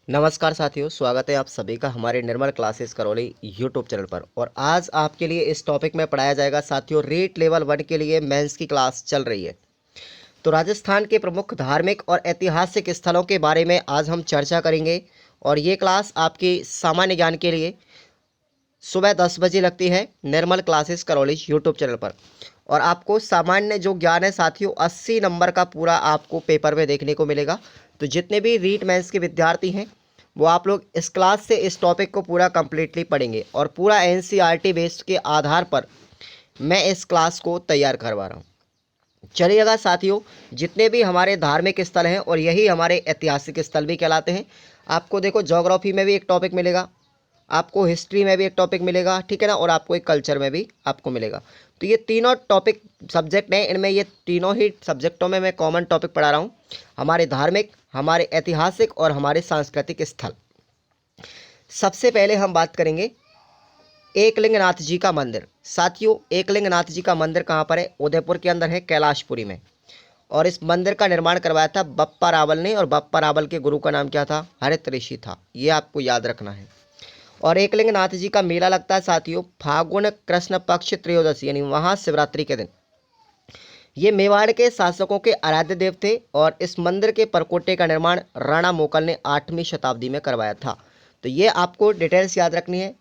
नमस्कार साथियों, स्वागत है आप सभी का हमारे निर्मल क्लासेस करौली यूट्यूब चैनल पर। और आज आपके लिए इस टॉपिक में पढ़ाया जाएगा साथियों, रीट लेवल 1 के लिए मेंस की क्लास चल रही है। तो राजस्थान के प्रमुख धार्मिक और ऐतिहासिक स्थलों के बारे में आज हम चर्चा करेंगे। और ये क्लास आपकी सामान्य ज्ञान के लिए सुबह 10 बजे लगती है निर्मल क्लासेस करौली यूट्यूब चैनल पर। और आपको सामान्य जो ज्ञान है साथियों, 80 नंबर का पूरा आपको पेपर में देखने को मिलेगा। तो जितने भी रीट मेंस के विद्यार्थी हैं वो आप लोग इस क्लास से इस टॉपिक को पूरा कंप्लीटली पढ़ेंगे और पूरा एनसीईआरटी बेस्ड के आधार पर मैं इस क्लास को तैयार करवा रहा हूँ। चलिएगा साथियों, जितने भी हमारे धार्मिक स्थल हैं और यही हमारे ऐतिहासिक स्थल भी कहलाते हैं। आपको देखो, ज्योग्राफी में भी एक टॉपिक मिलेगा, आपको हिस्ट्री में भी एक टॉपिक मिलेगा, ठीक है ना, और आपको एक कल्चर में भी आपको मिलेगा। तो ये तीनों टॉपिक सब्जेक्ट हैं, इनमें ये तीनों ही सब्जेक्टों में मैं कॉमन टॉपिक पढ़ा रहा हूँ, हमारे धार्मिक, हमारे ऐतिहासिक और हमारे सांस्कृतिक स्थल। सबसे पहले हम बात करेंगे एकलिंगनाथ जी का मंदिर। साथियों, एकलिंगनाथ जी का मंदिर कहाँ पर है? उदयपुर के अंदर है, कैलाशपुरी में। और इस मंदिर का निर्माण करवाया था बप्पा रावल ने, और बप्पा रावल के गुरु का नाम क्या था? हरित ऋषि था। ये आपको याद रखना है। और एकलिंगनाथ जी का मेला लगता है साथियों फागुन कृष्ण पक्ष त्रयोदशी यानी महाशिवरात्रि के दिन। ये मेवाड़ के शासकों के आराध्य देव थे और इस मंदिर के परकोटे का निर्माण राणा मोकल ने 8वीं शताब्दी में करवाया था। तो ये आपको डिटेल्स याद रखनी है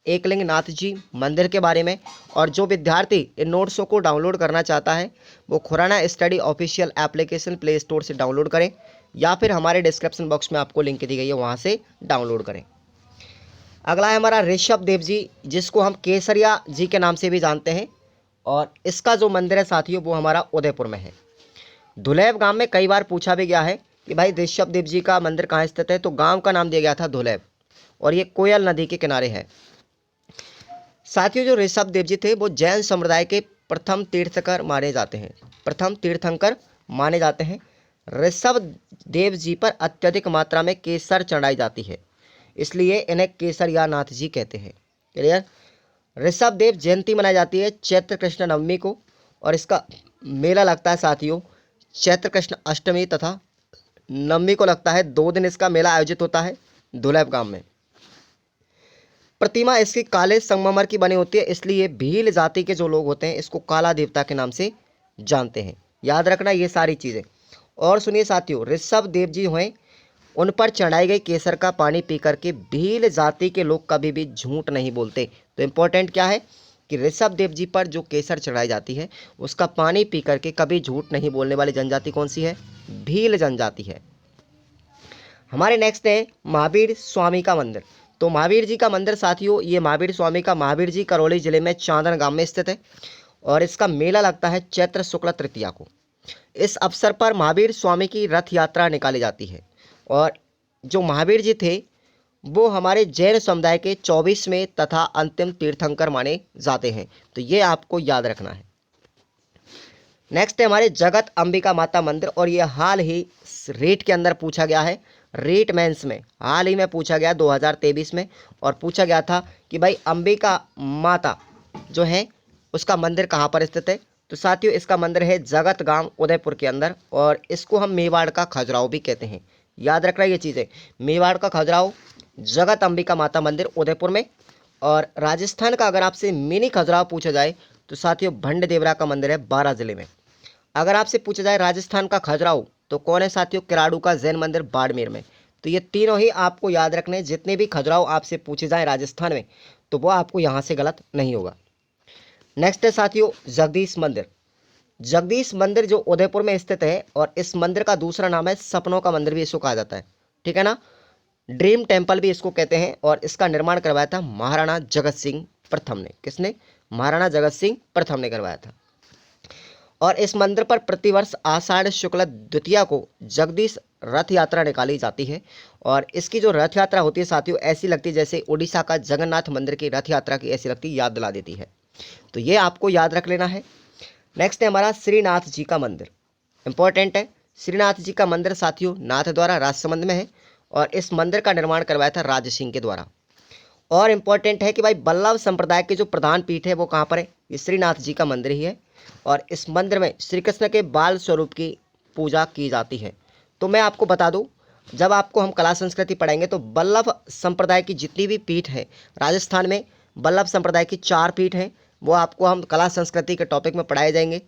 एकलिंगनाथ जी मंदिर के बारे में। और जो विद्यार्थी इन नोट्सों को डाउनलोड करना चाहता है वो Khurana study official application play store से डाउनलोड करें, या फिर हमारे डिस्क्रिप्शन बॉक्स में आपको लिंक दी गई है, वहाँ से डाउनलोड करें। अगला है हमारा ऋषभ देव जी, जिसको हम केसरिया जी के नाम से भी जानते हैं। और इसका जो मंदिर है साथियों वो हमारा उदयपुर में है। धुलेव गांव में कई बार पूछा भी गया है कि भाई ऋषभ देव जी का मंदिर कहाँ स्थित है, तो गांव का नाम दिया गया था धुलेव, और ये कोयल नदी के किनारे है। साथियों, जो ऋषभ देव जी थे वो जैन समुदाय के प्रथम तीर्थंकर माने जाते हैं, प्रथम तीर्थंकर माने जाते हैं। ऋषभ देव जी पर अत्यधिक मात्रा में केसर चढ़ाई जाती है, इसलिए इन्हें केसरिया नाथ जी कहते हैं। क्लियर? ऋषभ देव जयंती मनाई जाती है चैत्र कृष्ण नवमी को, और इसका मेला लगता है साथियों चैत्र कृष्ण अष्टमी तथा नवमी को लगता है। 2 दिन इसका मेला आयोजित होता है दुलेब गांव में। प्रतिमा इसकी काले संगमरमर की बनी होती है, इसलिए भील जाति के जो लोग होते हैं इसको काला देवता के नाम से जानते हैं। याद रखना ये सारी चीज़ें। और सुनिए साथियों, ऋषभ देव जी हुए, उन पर चढ़ाई गई केसर का पानी पी करके भील जाति के लोग कभी भी झूठ नहीं बोलते। तो इम्पोर्टेंट क्या है कि ऋषभ देव जी पर जो केसर चढ़ाई जाती है उसका पानी पी करके कभी झूठ नहीं बोलने वाली जनजाति कौन सी है? भील जनजाति है। हमारे नेक्स्ट है महावीर स्वामी का मंदिर। तो महावीर जी का मंदिर साथियों, ये महावीर स्वामी का महावीर जी करौली जिले में चांदन गांव में स्थित है, और इसका मेला लगता है चैत्र शुक्ल तृतीया को। इस अवसर पर महावीर स्वामी की रथ यात्रा निकाली जाती है। और जो महावीर जी थे वो हमारे जैन समुदाय के 24वें तथा अंतिम तीर्थंकर माने जाते हैं। तो ये आपको याद रखना है। नेक्स्ट है हमारे जगत अंबिका माता मंदिर, और ये हाल ही रीट के अंदर पूछा गया है, रीट मेंस में हाल ही में पूछा गया 2023 में। और पूछा गया था कि भाई अंबिका माता जो है उसका मंदिर कहाँ पर स्थित है? तो साथियों, इसका मंदिर है जगत गांव उदयपुर के अंदर, और इसको हम मेवाड़ का खजुराहो भी कहते हैं। याद रखना ये चीज़ें, मेवाड़ का खजुराहो, जगत अंबिका माता मंदिर उदयपुर में। और राजस्थान का अगर आपसे मिनी खजुराहो पूछा जाए तो साथियों भंड देवरा का मंदिर है 12 जिले में। अगर आपसे पूछा जाए राजस्थान का खजुराहो तो कौन है साथियों? किराड़ू का जैन मंदिर बाड़मेर में। तो ये तीनों ही आपको याद रखने, जितने भी खजुराहो आपसे पूछे जाए राजस्थान में तो वो आपको यहाँ से गलत नहीं होगा। नेक्स्ट है साथियों जगदीश मंदिर। जगदीश मंदिर जो उदयपुर में स्थित है, और इस मंदिर का दूसरा नाम है सपनों का मंदिर भी इसको कहा जाता है, ठीक है ना, ड्रीम टेम्पल भी इसको कहते हैं। और इसका निर्माण करवाया था महाराणा जगत सिंह प्रथम ने। किसने? महाराणा जगत सिंह प्रथम ने करवाया था। और इस मंदिर पर प्रतिवर्ष आषाढ़ शुक्ल द्वितीया को जगदीश रथ यात्रा निकाली जाती है। और इसकी जो रथ यात्रा होती है साथियों ऐसी लगती है जैसे उड़ीसा का जगन्नाथ मंदिर की रथ यात्रा की ऐसी लगती, याद दिला देती है। तो ये आपको याद रख लेना है। नेक्स्ट है हमारा श्रीनाथ जी का मंदिर, इंपॉर्टेंट है। श्रीनाथ जी का मंदिर साथियों नाथ द्वारा राजसमंद में है, और इस मंदिर का निर्माण करवाया था राज सिंह के द्वारा। और इम्पॉर्टेंट है कि भाई बल्लभ संप्रदाय के जो प्रधान पीठ है वो कहाँ पर है? ये श्रीनाथ जी का मंदिर ही है, और इस मंदिर में श्री कृष्ण के बाल स्वरूप की पूजा की जाती है। तो मैं आपको बता दूं, जब आपको हम कला संस्कृति पढ़ाएंगे तो वल्लभ संप्रदाय की जितनी भी पीठ है राजस्थान में, वल्लभ संप्रदाय की 4 पीठ हैं, वो आपको हम कला संस्कृति के टॉपिक में पढ़ाए जाएंगे।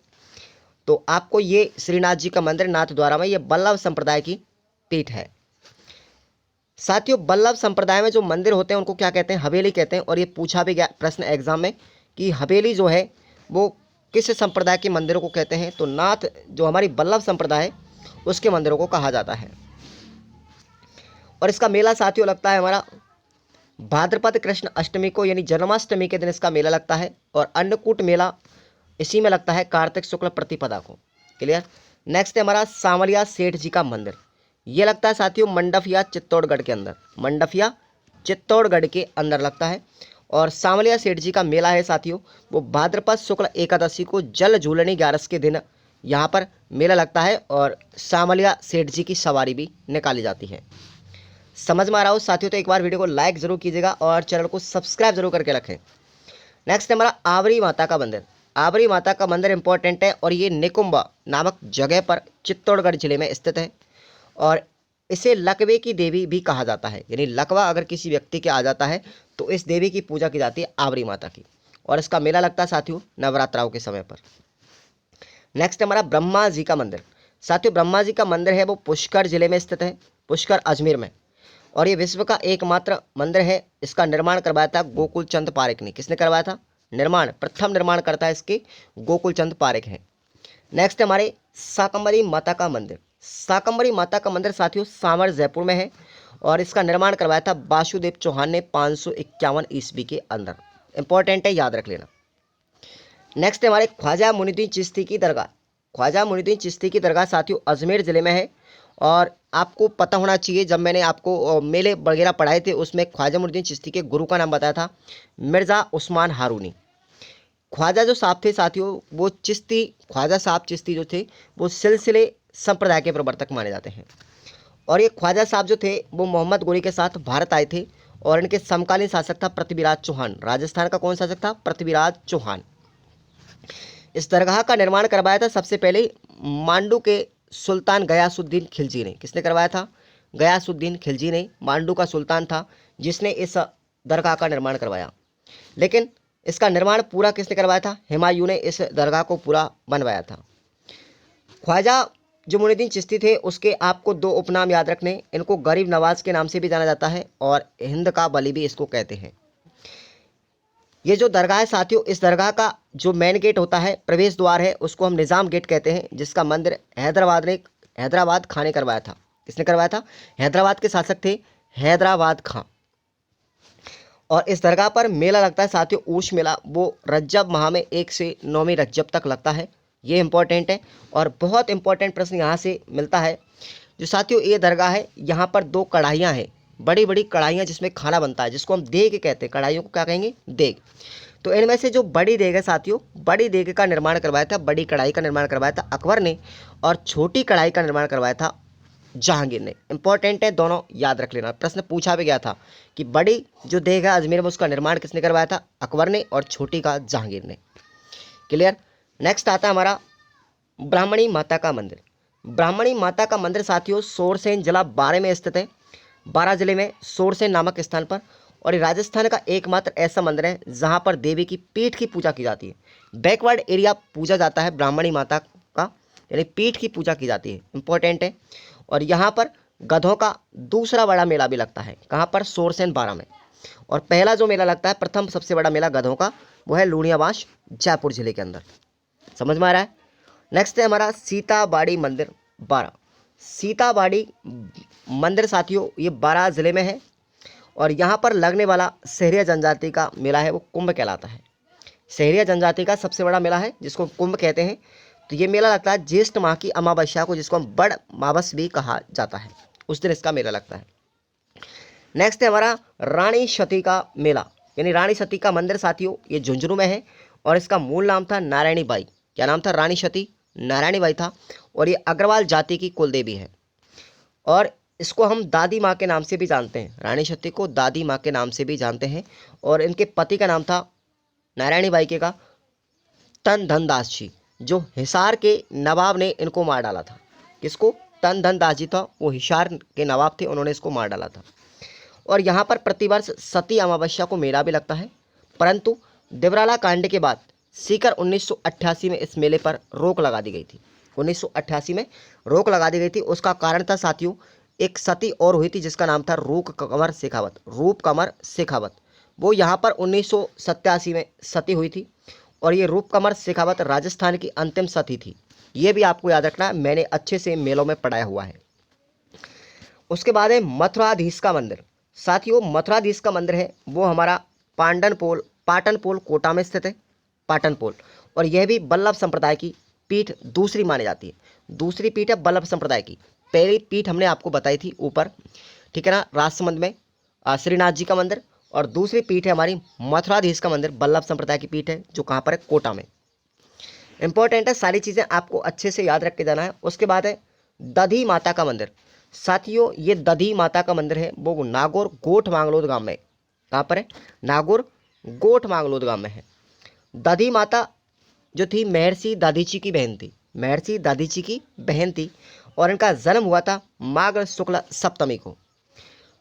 तो आपको ये श्रीनाथ जी का मंदिर नाथ द्वारा में ये वल्लभ संप्रदाय की पीठ है। साथियों, वल्लभ संप्रदाय में जो मंदिर होते हैं उनको क्या कहते हैं? हवेली कहते हैं। और ये पूछा भी गया प्रश्न एग्जाम में कि हवेली जो है वो किस संप्रदाय के मंदिरों को कहते हैं? तो नाथ जो हमारी वल्लभ संप्रदाय है उसके मंदिरों को कहा जाता है। और इसका मेला साथियों लगता है हमारा भाद्रपद कृष्ण अष्टमी को, यानी जन्माष्टमी के दिन इसका मेला लगता है। और अन्नकूट मेला इसी में लगता है कार्तिक शुक्ल प्रतिपदा को। क्लियर। नेक्स्ट है हमारा सांवलिया सेठ जी का मंदिर। ये लगता है साथियों मंडफिया चित्तौड़गढ़ के अंदर, मंडफिया चित्तौड़गढ़ के अंदर लगता है। और सांवलिया सेठ जी का मेला है साथियों वो भाद्रपद शुक्ल एकादशी को जल झूलनी 11 के दिन यहाँ पर मेला लगता है। और सांवलिया सेठ जी की सवारी भी निकाली जाती है। समझ में आ रहा हो साथियों? तो एक बार वीडियो को लाइक जरूर कीजिएगा और चैनल को सब्सक्राइब जरूर करके रखें। नेक्स्ट है हमारा आवरी माता का मंदिर। आवरी माता का मंदिर इंपॉर्टेंट है और ये निकुंबा नामक जगह पर चित्तौड़गढ़ जिले में स्थित है। और इसे लकवे की देवी भी कहा जाता है, यानी लकवा अगर किसी व्यक्ति के आ जाता है तो इस देवी की पूजा की जाती है आवरी माता की। और इसका मेला लगता है साथियों नवरात्राओं के समय पर। नेक्स्ट है हमारा ब्रह्मा जी का मंदिर। साथियों ब्रह्मा जी का मंदिर है वो पुष्कर जिले में स्थित है, पुष्कर अजमेर में। और ये विश्व का एकमात्र मंदिर है। इसका निर्माण करवाया था गोकुल चंद पारेख ने। किसने करवाया था निर्माण? प्रथम निर्माण करता है इसके गोकुल चंद पारेख हैं। नेक्स्ट है हमारे शाकंभरी माता का मंदिर। शाकंभरी माता का मंदिर साथियों सांवर जयपुर में है। और इसका निर्माण करवाया था वासुदेव चौहान ने 551 ईस्वी के अंदर। इंपॉर्टेंट है, याद रख लेना। नेक्स्ट है हमारे ख्वाजा मुइनुद्दीन चिश्ती की दरगाह। ख्वाजा मुइनुद्दीन चिश्ती की दरगाह साथियों अजमेर ज़िले में है। और आपको पता होना चाहिए, जब मैंने आपको मेले वगैरह पढ़ाए थे उसमें ख्वाजा मुइनुद्दीन चिश्ती के गुरु का नाम बताया था मिर्ज़ा उस्मान हारूनी। ख्वाजा जो साहब थे साथियों वो चिश्ती, ख्वाजा साहब चिश्ती जो थे वो सिलसिले संप्रदाय के प्रवर्तक माने जाते हैं। और ये ख्वाजा साहब जो थे वो मोहम्मद गोरी के साथ भारत आए थे। और इनके समकालीन शासक था पृथ्वीराज चौहान। राजस्थान का कौन शासक था? पृथ्वीराज चौहान। इस दरगाह का निर्माण करवाया था सबसे पहले मांडू के सुल्तान गयासुद्दीन खिलजी ने। किसने करवाया था? गयासुद्दीन खिलजी ने, मांडू का सुल्तान था जिसने इस दरगाह का निर्माण करवाया। लेकिन इसका निर्माण पूरा किसने करवाया था? हुमायूं ने इस दरगाह को पूरा बनवाया था। ख्वाजा जो मुइनुद्दीन चिश्ती थे उसके आपको 2 उपनाम याद रखने। इनको गरीब नवाज के नाम से भी जाना जाता है और हिंद का बली भी इसको कहते हैं। ये जो दरगाह है साथियों, इस दरगाह का जो मेन गेट होता है, प्रवेश द्वार है, उसको हम निज़ाम गेट कहते हैं, जिसका मंदिर हैदराबाद खां ने करवाया था। किसने करवाया था? हैदराबाद के शासक थे हैदराबाद खां। और इस दरगाह पर मेला लगता है साथियों ऊर्ष मेला, वो रज्जब माह में 1 से 9वीं रज्जब तक लगता है। ये इंपॉर्टेंट है। और बहुत इंपॉर्टेंट प्रश्न यहाँ से मिलता है। जो साथियों ये दरगाह है यहाँ पर 2 कढ़ाइयाँ हैं, बड़ी बड़ी कढ़ाइयाँ जिसमें खाना बनता है, जिसको हम देग कहते हैं। कढ़ाइयों को क्या कहेंगे? देग। तो इनमें से जो बड़ी देग है साथियों, बड़ी देग का निर्माण करवाया था, बड़ी कढ़ाई का निर्माण करवाया था अकबर ने। और छोटी कढ़ाई का निर्माण करवाया था जहांगीर ने। इंपॉर्टेंट है, दोनों याद रख लेना। प्रश्न पूछा भी गया था कि बड़ी जो देग है अजमेर में उसका निर्माण किसने करवाया था? अकबर ने। और छोटी का जहांगीर ने। क्लियर। नेक्स्ट आता है हमारा ब्राह्मणी माता का मंदिर। ब्राह्मणी माता का मंदिर साथियों सोरसेन जिला 12 में स्थित है, 12 जिले में सोरसेन नामक स्थान पर। और ये राजस्थान का एकमात्र ऐसा मंदिर है जहाँ पर देवी की पीठ की पूजा की जाती है। बैकवर्ड एरिया पूजा जाता है ब्राह्मणी माता का, यानी पीठ की पूजा की जाती है। इंपॉर्टेंट है। और यहाँ पर गधों का दूसरा बड़ा मेला भी लगता है। कहाँ पर? सोरसेन 12 में। और पहला जो मेला लगता है, प्रथम सबसे बड़ा मेला गधों का, वो है लूणियाबांश जयपुर जिले के अंदर। समझ में आ रहा है? नेक्स्ट है हमारा सीताबाड़ी मंदिर 12। सीताबाड़ी मंदिर साथियों ये 12 जिले में है। और यहाँ पर लगने वाला सहरिया जनजाति का मेला है वो कुंभ कहलाता है। सहरिया जनजाति का सबसे बड़ा मेला है जिसको कुंभ कहते हैं। तो ये मेला लगता है ज्येष्ठ माह की अमावस्या को, जिसको हम बड़ मावस भी कहा जाता है, उस दिन इसका मेला लगता है। नेक्स्ट है हमारा रानी सती का मेला, यानी रानी सती का मंदिर साथियों ये झुंझुनू में है। और इसका मूल नाम था नारायणी बाई। क्या नाम था? रानी सती नारायणी बाई था। और ये अग्रवाल जाति की कुलदेवी है। और इसको हम दादी माँ के नाम से भी जानते हैं। रानी सती को दादी माँ के नाम से भी जानते हैं। और इनके पति का नाम था नारायणी बाई के का तन धनदास जी, जो हिसार के नवाब ने इनको मार डाला था। किसको? तन धन दास जी था, वो हिसार के नवाब थे, उन्होंने इसको मार डाला था। और यहाँ पर प्रतिवर्ष सती अमावस्या को मेला भी लगता है, परंतु देवराला कांड के बाद सीकर 1988 में इस मेले पर रोक लगा दी गई थी। 1988 में रोक लगा दी गई थी। उसका कारण था साथियों, एक सती और हुई थी जिसका नाम था रूप कंवर शेखावत। रूप कंवर शेखावत वो यहाँ पर 1987 में सती हुई थी, और ये रूप कंवर शेखावत राजस्थान की अंतिम सती थी। ये भी आपको याद रखना है, मैंने अच्छे से मेलों में पढ़ाया हुआ है। उसके बाद है मथुराधीश का मंदिर। साथियों, मथुराधीश का मंदिर है वो हमारा पाटनपोल कोटा में स्थित है, पाटनपोल। और यह भी वल्लभ संप्रदाय की पीठ दूसरी मानी जाती है। दूसरी पीठ है वल्लभ संप्रदाय की। पहली पीठ हमने आपको बताई थी ऊपर, ठीक है ना, राजसमंद में श्रीनाथ जी का मंदिर, और दूसरी पीठ है हमारी मथुराधीश का मंदिर, वल्लभ संप्रदाय की पीठ है, जो कहाँ पर है, कोटा में। इंपॉर्टेंट है, सारी चीज़ें आपको अच्छे से याद रख के जाना है। उसके बाद है दधी माता का मंदिर। साथियों, ये दधी माता का मंदिर है वो नागौर गोठ मांगलोद गांव में, कहाँ पर है, नागौर गोठ मांगलोद गांव में है। दधी माता जो थी महर्षि दादीची की बहन थी, महर्षि दादीची की बहन थी, और इनका जन्म हुआ था माघ शुक्ल सप्तमी को।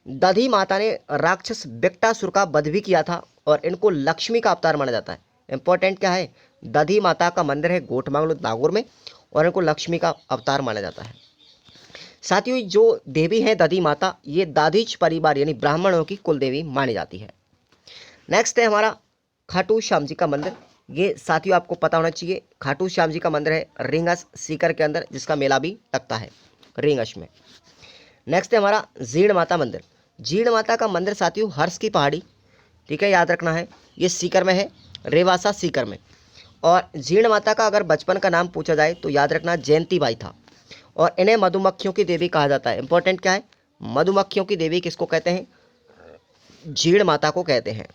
दधी माता ने राक्षस बेक्टासुर का वध भी किया था, और इनको लक्ष्मी का अवतार माना जाता है। इंपॉर्टेंट क्या है, दधी माता का मंदिर है गोठ मांगलोद नागौर में, और इनको लक्ष्मी का अवतार माना जाता है। साथियों, जो देवी है दधी माता, ये दादीच परिवार यानी ब्राह्मणों की कुल देवी मानी जाती है। नेक्स्ट है हमारा खाटू श्याम जी का मंदिर। ये साथियों आपको पता होना चाहिए, खाटू श्याम जी का मंदिर है रींगस सीकर के अंदर, जिसका मेला भी लगता है रींगस में। नेक्स्ट है हमारा जीण माता मंदिर। जीण माता का मंदिर साथियों हर्ष की पहाड़ी, ठीक है, याद रखना है, ये सीकर में है, रेवासा सीकर में। और जीण माता का अगर बचपन का नाम पूछा जाए तो याद रखना जयंती बाई था, और इन्हें मधुमक्खियों की देवी कहा जाता है। इंपॉर्टेंट क्या है, मधुमक्खियों की देवी किसको कहते हैं, जीण माता को कहते हैं।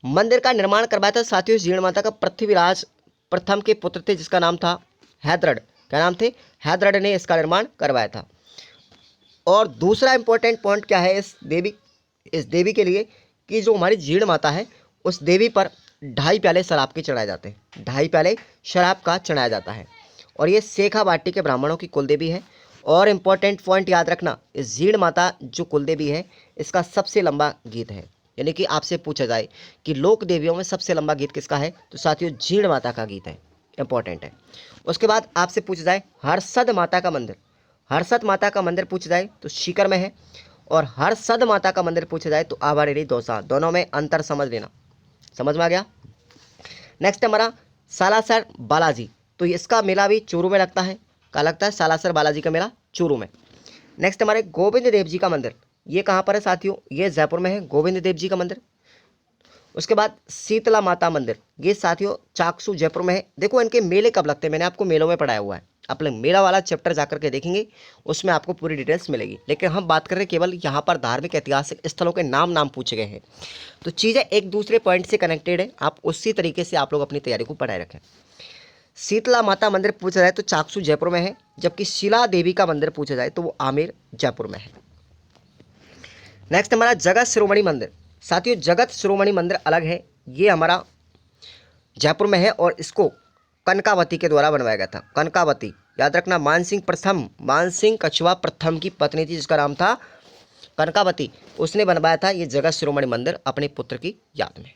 मंदिर का निर्माण करवाया था साथियों जीण माता का पृथ्वीराज प्रथम के पुत्र थे, जिसका नाम था हैदरड। क्या नाम थे, हैदरड ने इसका निर्माण करवाया था। और दूसरा इंपॉर्टेंट पॉइंट क्या है इस देवी के लिए, कि जो हमारी जीण माता है उस देवी पर 2.5 प्याले शराब के चढ़ाए जाते हैं, 2.5 प्याले शराब का चढ़ाया जाता है। और ये शेखा बाटी के ब्राह्मणों की कुलदेवी है। और इम्पॉर्टेंट पॉइंट याद रखना, इस जीण माता जो कुलदेवी है इसका सबसे लंबा गीत है, यानी कि आपसे पूछा जाए कि लोक देवियों में सबसे लंबा गीत किसका है, तो साथियों जीण माता का गीत है, इंपॉर्टेंट है। उसके बाद आपसे पूछा जाए हर्षद माता का मंदिर, हर्षद माता का मंदिर पूछा जाए तो सीकर में है, और हर्षद माता का मंदिर पूछा जाए तो आवारेली दौसा। दोनों में अंतर समझ लेना, समझ में आ गया। नेक्स्ट हमारा सालासर बालाजी, तो इसका मेला भी चूरू में लगता है। कहाँ लगता है, सालासर बालाजी का मेला चूरू में। नेक्स्ट हमारे गोविंद देव जी का मंदिर, ये कहाँ पर है साथियों, ये जयपुर में है गोविंद देव जी का मंदिर। उसके बाद शीतला माता मंदिर, ये साथियों चाकसू जयपुर में है। देखो इनके मेले कब लगते हैं, मैंने आपको मेलों में पढ़ाया हुआ है, आप लोग मेला वाला चैप्टर जाकर के देखेंगे, उसमें आपको पूरी डिटेल्स मिलेगी। लेकिन हम बात कर रहे हैं केवल यहाँ पर धार्मिक ऐतिहासिक स्थलों के नाम पूछे गए हैं, तो चीज़ें एक दूसरे पॉइंट से कनेक्टेड है, आप उसी तरीके से आप लोग अपनी तैयारी को बढ़ाए रखें। शीतला माता मंदिर पूछा जाए तो चाकसू जयपुर में है, जबकि शिला देवी का मंदिर पूछा जाए तो वो आमेर जयपुर में है। नेक्स्ट हमारा जगत शिरोमणि मंदिर। साथियों जगत शिरोमणि मंदिर अलग है, ये हमारा जयपुर में है, और इसको कनकावती के द्वारा बनवाया गया था। कनकावती याद रखना, मानसिंह कछुआ प्रथम की पत्नी थी, जिसका नाम था कनकावती, उसने बनवाया था ये जगत शिरोमणि मंदिर अपने पुत्र की याद में।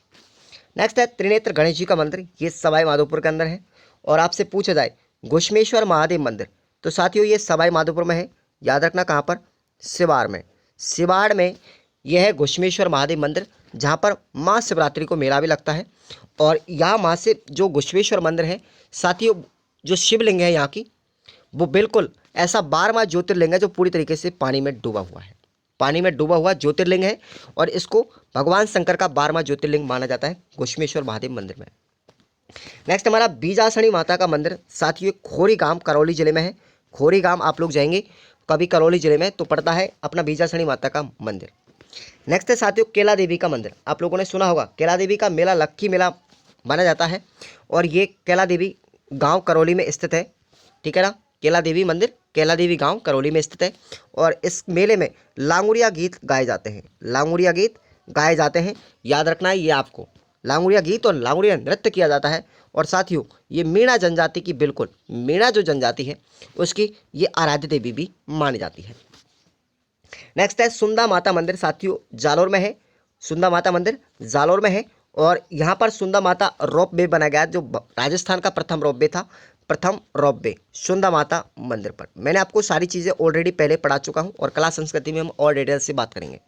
नेक्स्ट है त्रिनेत्र गणेश जी का मंदिर, ये सवाई माधोपुर के अंदर है। और आपसे पूछा जाए घुश्मेश्वर महादेव मंदिर, तो साथियों ये सवाई माधोपुर में है, याद रखना कहाँ पर, सिवाड़ में। सिवाड़ में यह है घुश्मेश्वर महादेव मंदिर, जहाँ पर महाशिवरात्रि को मेला भी लगता है। और यहाँ माँ से जो घुश्मेश्वर मंदिर है साथियों, जो शिवलिंग है यहाँ की, वो बिल्कुल ऐसा 12वां ज्योतिर्लिंग है जो पूरी तरीके से पानी में डूबा हुआ है, पानी में डूबा हुआ ज्योतिर्लिंग है, और इसको भगवान शंकर का 12वां ज्योतिर्लिंग माना जाता है घुश्मेश्वर महादेव मंदिर में। नेक्स्ट हमारा बीजासनी माता का मंदिर, साथियों खोरी गांव करौली जिले में है। खोरी गांव आप लोग जाएंगे कभी करौली जिले में तो पड़ता है अपना बीजासनी माता का मंदिर। नेक्स्ट है साथियों केला देवी का मंदिर, आप लोगों ने सुना होगा, केला देवी का मेला लक्की मेला माना जाता है, और ये केला देवी गांव करौली में स्थित है, ठीक है ना। केला देवी मंदिर केला देवी गांव करौली में स्थित है, और इस मेले में लांगुरिया गीत गाए जाते हैं, लांगुरिया गीत गाए जाते हैं, याद रखना है ये आपको, लांगुड़िया गीत और लांगुड़िया नृत्य किया जाता है। और साथियों ये मीणा जनजाति की, बिल्कुल मीणा जो जनजाति है उसकी ये आराध्य देवी भी मानी जाती है। नेक्स्ट है सुंदा माता मंदिर, साथियों जालोर में है। सुंदा माता मंदिर जालोर में है और यहाँ पर सुंदा माता रोप वे बनाया गया, जो राजस्थान का प्रथम रोप वे था, प्रथम रोप वे सुंदा माता मंदिर पर। मैंने आपको सारी चीज़ें ऑलरेडी पहले पढ़ा चुका हूँ और कला संस्कृति में हम और डिटेल से बात करेंगे।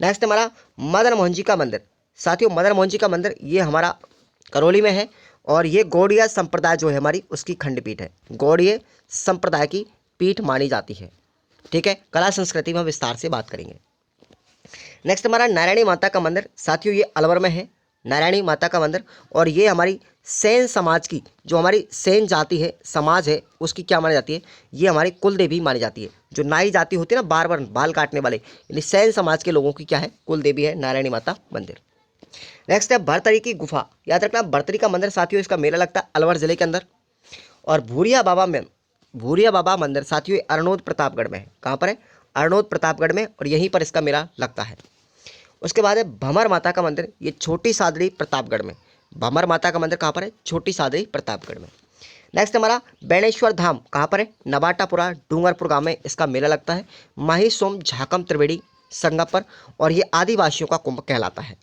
नेक्स्ट हमारा मदन मोहन जी का मंदिर, साथियों मदन मोहन जी का मंदिर ये हमारा करौली में है और ये गौड़िया संप्रदाय जो है हमारी उसकी खंडपीठ है, गौड़ीय संप्रदाय की पीठ मानी जाती है। ठीक है, कला संस्कृति में हम विस्तार से बात करेंगे। नेक्स्ट हमारा नारायणी माता का मंदिर, साथियों ये अलवर में है, नारायणी माता का मंदिर। और ये हमारी सेन समाज की, जो हमारी सेन जाति है, समाज है, उसकी क्या मानी जाती है, ये हमारी कुल देवी मानी जाती है। जो नाई जाति होती है ना, बार बार बाल काटने वाले, यानी सेन समाज के लोगों की क्या है, कुल देवी है नारायणी माता मंदिर। नेक्स्ट है भरतरी की गुफा, याद रखना भरतरी का मंदिर साथियों, इसका मेला लगता है अलवर जिले के अंदर। और भूरिया बाबा में, भूरिया बाबा मंदिर साथियों अरनोद प्रतापगढ़ में है। कहाँ पर है, अरनोद प्रतापगढ़ में, और यहीं पर इसका मेला लगता है। उसके बाद है भमर माता का मंदिर, ये छोटी सादड़ी प्रतापगढ़ में। भमर माता का मंदिर कहाँ पर है, छोटी सादड़ी प्रतापगढ़ में। नेक्स्ट हमारा बेणेश्वर धाम कहाँ पर है, नबाटापुरा डूंगरपुर गांव में इसका मेला लगता है। माही सोम झाकम त्रिवेणी संगम पर, और ये आदिवासियों का कुंभ कहलाता है।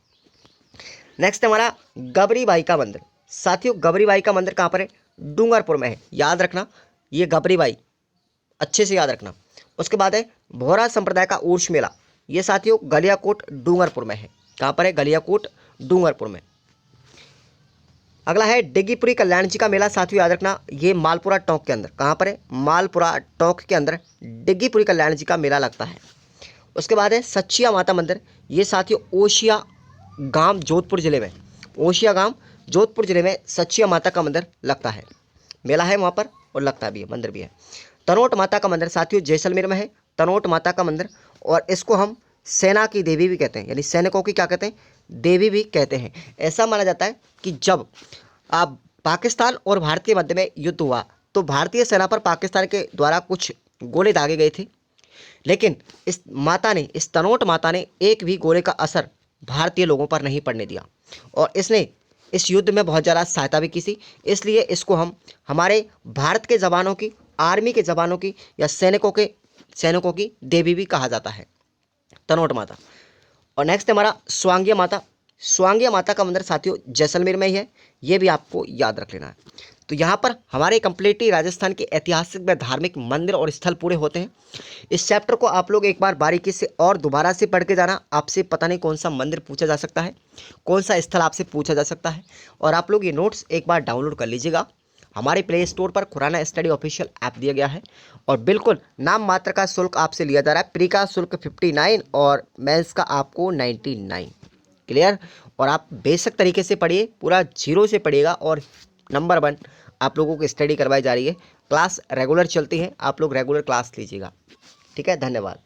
नेक्स्ट हमारा गबरीबाई का मंदिर, साथियों गबरीबाई का मंदिर कहाँ पर है, डूंगरपुर में है, याद रखना ये गबरीबाई अच्छे से याद रखना। उसके बाद है भोरा संप्रदाय का उर्स मेला, ये साथियों गलियाकोट डूंगरपुर में है। कहाँ पर है, गलियाकोट डूंगरपुर में। अगला है डिग्गीपुरी कल्याण जी का मेला, साथियों याद रखना ये मालपुरा टोंक के अंदर। कहाँ पर है, मालपुरा टोंक के अंदर डिग्गीपुरी कल्याण जी का मेला लगता है। उसके बाद है सच्चिया माता मंदिर, ये साथियों ओशिया गांव जोधपुर जिले में, ओशिया गांव जोधपुर जिले में सच्चिया माता का मंदिर लगता है, मेला है वहाँ पर और लगता भी है, मंदिर भी है। तनोट माता का मंदिर साथियों जैसलमेर में है, तनोट माता का मंदिर, और इसको हम सेना की देवी भी कहते हैं, यानी सैनिकों की क्या कहते हैं, देवी भी कहते हैं। ऐसा माना जाता है कि जब आप पाकिस्तान और भारत के मध्य में युद्ध हुआ तो भारतीय सेना पर पाकिस्तान के द्वारा कुछ गोले दागे गए थे, लेकिन इस माता ने, इस तनोट माता ने एक भी गोले का असर भारतीय लोगों पर नहीं पड़ने दिया, और इसने इस युद्ध में बहुत ज़्यादा सहायता भी की थी। इसलिए इसको हम हमारे भारत के जवानों की, आर्मी के जवानों की या सैनिकों की देवी भी कहा जाता है, तनोट माता। और नेक्स्ट हमारा स्वांगिया माता, स्वांगिया माता का मंदिर साथियों जैसलमेर में ही है, ये भी आपको याद रख लेना है। तो यहाँ पर हमारे कंप्लीटली राजस्थान के ऐतिहासिक व धार्मिक मंदिर और स्थल पूरे होते हैं। इस चैप्टर को आप लोग एक बार बारीकी से और दोबारा से पढ़ के जाना, आपसे पता नहीं कौन सा मंदिर पूछा जा सकता है, कौन सा स्थल आपसे पूछा जा सकता है। और आप लोग ये नोट्स एक बार डाउनलोड कर लीजिएगा, हमारे प्ले स्टोर पर खुराना स्टडी ऑफिशियल ऐप दिया गया है, और बिल्कुल नाम मात्र का शुल्क आपसे लिया जा रहा है। प्री का शुल्क 59 और मेंस का आपको 99। क्लियर, और आप बेसिक तरीके से पढ़िए, पूरा जीरो से पढ़िएगा, और नंबर 1 आप लोगों को स्टडी करवाई जा रही है। क्लास रेगुलर चलती है, आप लोग रेगुलर क्लास लीजिएगा। ठीक है, धन्यवाद।